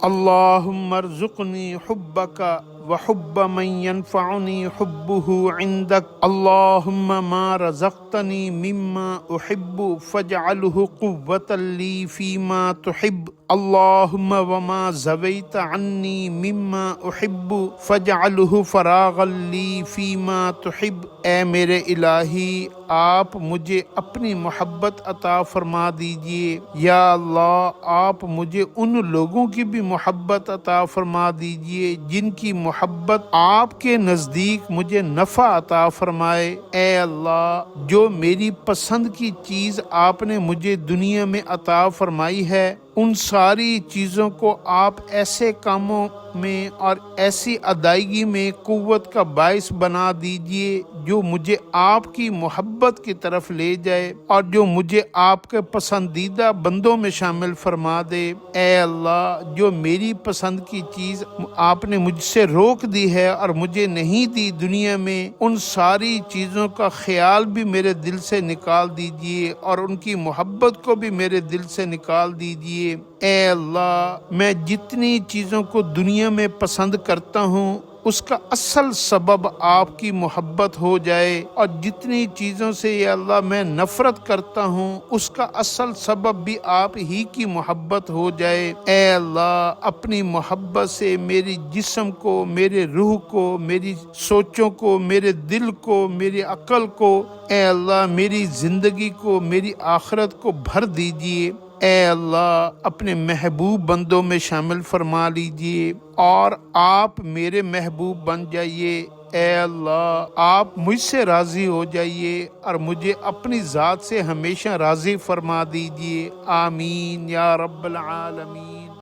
اللہم ارزقنی حبک وحب من ينفعني حبه عندك اللهم ما رزقتني مما أحب فاجعله قوة لي فيما تحب اللهم وما زويت عني مما أحب فاجعله فراغا لي فيما تحب۔ اے میرے الہی آپ مجھے اپنی محبت عطا فرما دیجئے۔ یا اللہ آپ مجھے ان لوگوں کی بھی محبت عطا فرما دیجئے جن کی محبت آپ کے نزدیک مجھے نفع عطا فرمائے۔ اے اللہ جو میری پسند کی چیز آپ نے مجھے دنیا میں عطا فرمائی ہے ان ساری چیزوں کو آپ ایسے کاموں میں اور ایسی ادائیگی میں قوت کا باعث بنا دیجئے جو مجھے آپ کی محبت کی طرف لے جائے اور جو مجھے آپ کے پسندیدہ بندوں میں شامل فرما دے۔ اے اللہ جو میری پسند کی چیز آپ نے مجھ سے روک دی ہے اور مجھے نہیں دی دنیا میں ان ساری چیزوں کا خیال بھی میرے دل سے نکال دیجئے اور ان کی محبت کو بھی میرے دل سے نکال دیجئے۔ اے اللہ میں جتنی چیزوں کو دنیا میں پسند کرتا ہوں اس کا اصل سبب آپ کی محبت ہو جائے اور جتنی چیزوں سے یا اللہ میں نفرت کرتا ہوں اس کا اصل سبب بھی آپ ہی کی محبت ہو جائے۔ اے اللہ اپنی محبت سے میری جسم کو، میرے روح کو، میری سوچوں کو، میرے دل کو، میری عقل کو، اے اللہ میری زندگی کو، میری آخرت کو بھر دیجئے۔ اے اللہ اپنے محبوب بندوں میں شامل فرما لیجئے اور آپ میرے محبوب بن جائیے۔ اے اللہ آپ مجھ سے راضی ہو جائیے اور مجھے اپنی ذات سے ہمیشہ راضی فرما دیجئے۔ آمین یا رب العالمین۔